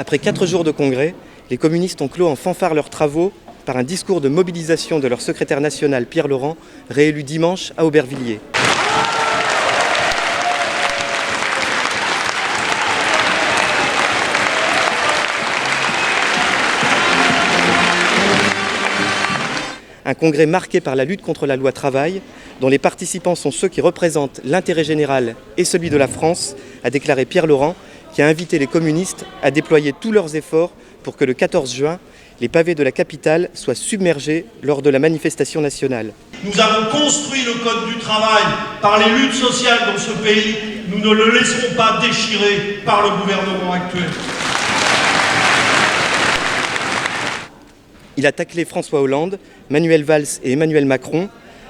Après 4 jours de congrès, les communistes ont clos en fanfare leurs travaux par un discours de mobilisation de leur secrétaire national Pierre Laurent, réélu dimanche à Aubervilliers. Un congrès marqué par la lutte contre la loi travail, dont les participants sont ceux qui représentent l'intérêt général et celui de la France, a déclaré Pierre Laurent, qui a invité les communistes à déployer tous leurs efforts pour que le 14 juin, les pavés de la capitale soient submergés lors de la manifestation nationale. Nous avons construit le code du travail par les luttes sociales dans ce pays. Nous ne le laisserons pas déchirer par le gouvernement actuel. Il a taclé François Hollande, Manuel Valls et Emmanuel Macron,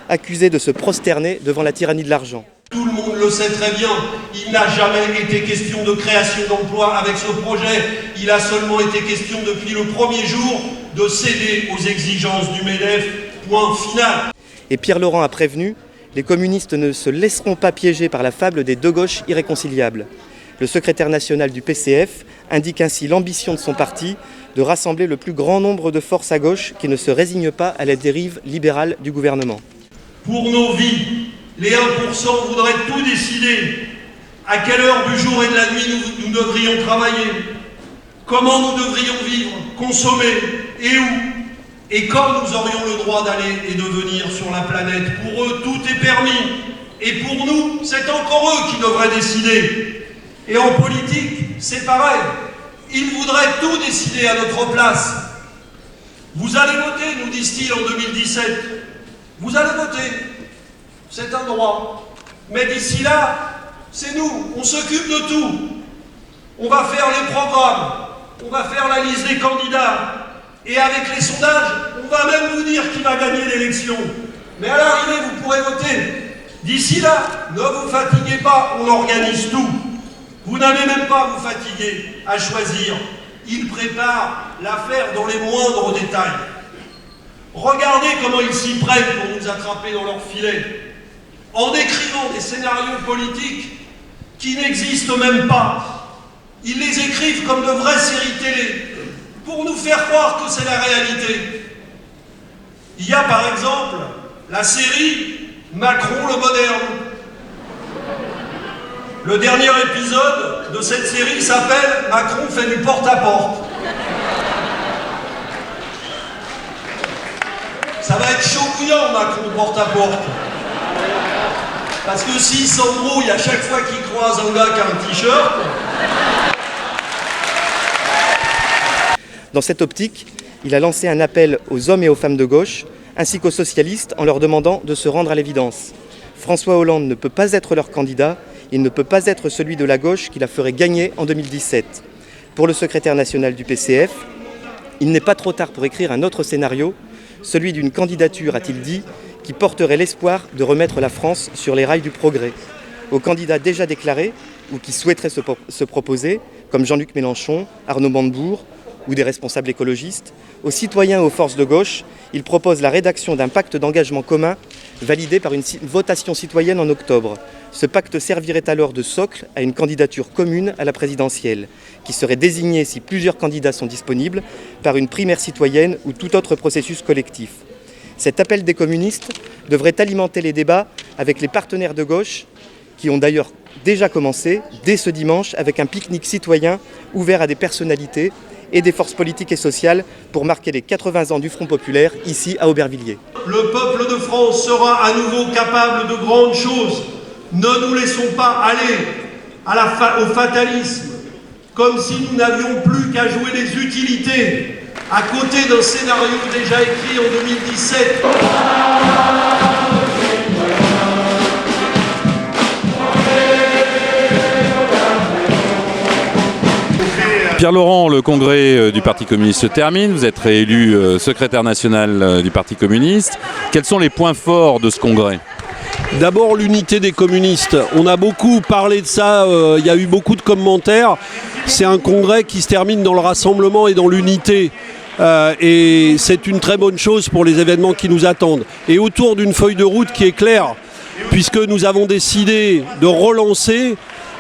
accusés de se prosterner devant la tyrannie de l'argent. Tout le monde le sait très bien, il n'a jamais été question de création d'emplois avec ce projet. Il a seulement été question depuis le premier jour de céder aux exigences du MEDEF, point final. Et Pierre Laurent a prévenu, les communistes ne se laisseront pas piéger par la fable des deux gauches irréconciliables. Le secrétaire national du PCF indique ainsi l'ambition de son parti de rassembler le plus grand nombre de forces à gauche qui ne se résignent pas à la dérive libérale du gouvernement. Pour nos vies, les 1% voudraient tout décider. À quelle heure du jour et de la nuit nous devrions travailler, comment nous devrions vivre, consommer et où, et quand nous aurions le droit d'aller et de venir sur la planète. Pour eux, tout est permis. Et pour nous, c'est encore eux qui devraient décider. Et en politique, c'est pareil. Ils voudraient tout décider à notre place. Vous allez voter, nous disent-ils en 2017. Vous allez voter. C'est un droit. Mais d'ici là, c'est nous. On s'occupe de tout. On va faire les programmes. On va faire la liste des candidats. Et avec les sondages, on va même vous dire qui va gagner l'élection. Mais à l'arrivée, vous pourrez voter. D'ici là, ne vous fatiguez pas, on organise tout. Vous n'allez même pas vous fatiguer à choisir. Ils préparent l'affaire dans les moindres détails. Regardez comment ils s'y prennent pour nous attraper dans leur filet, en décrivant des scénarios politiques qui n'existent même pas. Ils les écrivent comme de vraies séries télé, pour nous faire croire que c'est la réalité. Il y a par exemple la série Macron le moderne. Le dernier épisode de cette série s'appelle « Macron fait du porte-à-porte ». Ça va être chaud bouillant, Macron porte-à-porte. Parce que s'il s'embrouille à chaque fois qu'il croise un gars qui a un t-shirt... Dans cette optique, il a lancé un appel aux hommes et aux femmes de gauche, ainsi qu'aux socialistes, en leur demandant de se rendre à l'évidence. François Hollande ne peut pas être leur candidat, il ne peut pas être celui de la gauche qui la ferait gagner en 2017. Pour le secrétaire national du PCF, il n'est pas trop tard pour écrire un autre scénario, celui d'une candidature, a-t-il dit, qui porterait l'espoir de remettre la France sur les rails du progrès. Aux candidats déjà déclarés, ou qui souhaiteraient se proposer, comme Jean-Luc Mélenchon, Arnaud Montebourg, ou des responsables écologistes, aux citoyens et aux forces de gauche, il propose la rédaction d'un pacte d'engagement commun validé par une votation citoyenne en octobre. Ce pacte servirait alors de socle à une candidature commune à la présidentielle, qui serait désignée, si plusieurs candidats sont disponibles, par une primaire citoyenne ou tout autre processus collectif. Cet appel des communistes devrait alimenter les débats avec les partenaires de gauche, qui ont d'ailleurs déjà commencé, dès ce dimanche, avec un pique-nique citoyen ouvert à des personnalités et des forces politiques et sociales pour marquer les 80 ans du Front populaire, ici à Aubervilliers. Le peuple de France sera à nouveau capable de grandes choses. Ne nous laissons pas aller au fatalisme, comme si nous n'avions plus qu'à jouer les utilités, à côté d'un scénario déjà écrit en 2017. Pierre Laurent, le congrès du Parti communiste se termine, vous êtes réélu secrétaire national du Parti communiste. Quels sont les points forts de ce congrès ? D'abord l'unité des communistes. On a beaucoup parlé de ça, il y a eu beaucoup de commentaires. C'est un congrès qui se termine dans le rassemblement et dans l'unité. Et c'est une très bonne chose pour les événements qui nous attendent. Et autour d'une feuille de route qui est claire, puisque nous avons décidé de relancer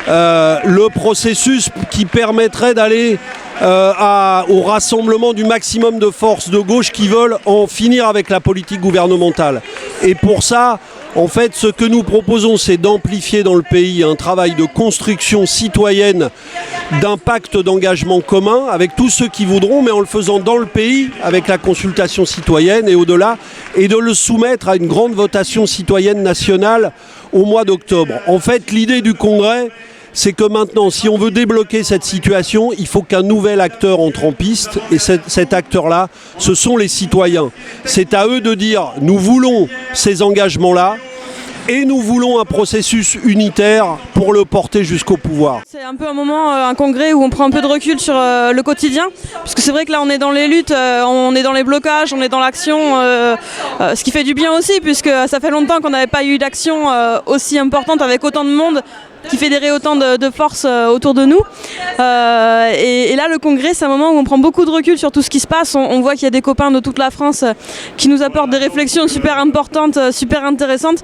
le processus qui permettrait d'aller au rassemblement du maximum de forces de gauche qui veulent en finir avec la politique gouvernementale. Et pour ça, en fait, ce que nous proposons, c'est d'amplifier dans le pays un travail de construction citoyenne, d'un pacte d'engagement commun avec tous ceux qui voudront, mais en le faisant dans le pays, avec la consultation citoyenne et au-delà, et de le soumettre à une grande votation citoyenne nationale au mois d'octobre. En fait, l'idée du Congrès, c'est que maintenant, si on veut débloquer cette situation, il faut qu'un nouvel acteur entre en piste. Et cet acteur-là, ce sont les citoyens. C'est à eux de dire, nous voulons ces engagements-là et nous voulons un processus unitaire pour le porter jusqu'au pouvoir. C'est un peu un moment, un congrès où on prend un peu de recul sur le quotidien. Parce que c'est vrai que là, on est dans les luttes, on est dans les blocages, on est dans l'action. Ce qui fait du bien aussi, puisque ça fait longtemps qu'on n'avait pas eu d'action aussi importante avec autant de monde qui fédérait autant de force autour de nous. Et là, le congrès, c'est un moment où on prend beaucoup de recul sur tout ce qui se passe. On voit qu'il y a des copains de toute la France qui nous apportent des réflexions super importantes, super intéressantes,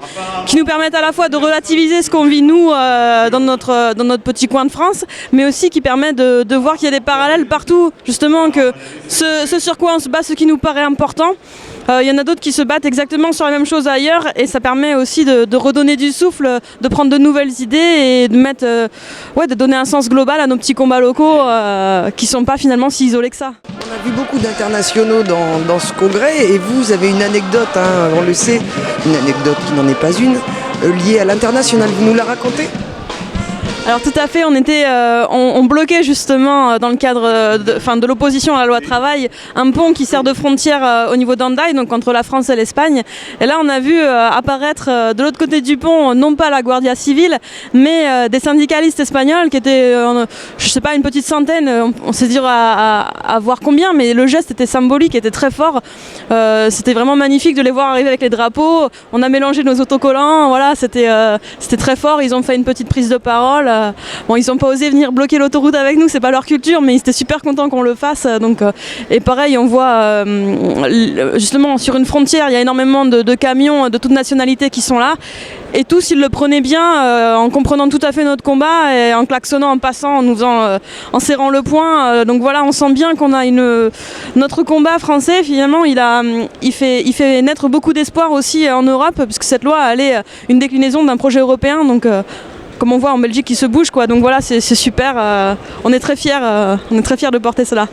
qui nous permettent à la fois de relativiser ce qu'on vit nous dans notre petit coin de France, mais aussi qui permettent de voir qu'il y a des parallèles partout, justement, que ce sur quoi on se bat, ce qui nous paraît important. Il y en a d'autres qui se battent exactement sur la même chose ailleurs, et ça permet aussi de redonner du souffle, de prendre de nouvelles idées et de mettre, de donner un sens global à nos petits combats locaux qui sont pas finalement si isolés que ça. On a vu beaucoup d'internationaux dans ce congrès, et vous avez une anecdote, on le sait, une anecdote qui n'en est pas une, liée à l'international. Vous nous la racontez ? Alors tout à fait, on bloquait justement dans le cadre de l'opposition à la loi travail un pont qui sert de frontière au niveau d'Hendaye, donc entre la France et l'Espagne. Et là on a vu apparaître de l'autre côté du pont, non pas la Guardia Civile, mais des syndicalistes espagnols qui étaient, je sais pas, une petite centaine, on sait dire à voir combien, mais le geste était symbolique, était très fort. C'était vraiment magnifique de les voir arriver avec les drapeaux. On a mélangé nos autocollants, voilà, c'était très fort. Ils ont fait une petite prise de parole. Bon, ils n'ont pas osé venir bloquer l'autoroute avec nous, c'est pas leur culture, mais ils étaient super contents qu'on le fasse. Et pareil, on voit justement sur une frontière, il y a énormément de camions de toute nationalité qui sont là. Et tous, ils le prenaient bien, en comprenant tout à fait notre combat, et en klaxonnant, en passant, en serrant le poing. Donc voilà, on sent bien qu'on a notre combat français, finalement, il fait naître beaucoup d'espoir aussi en Europe, puisque cette loi, elle est une déclinaison d'un projet européen. Donc comme on voit en Belgique qui se bouge, quoi. Donc voilà, c'est super. On est très fiers de porter cela.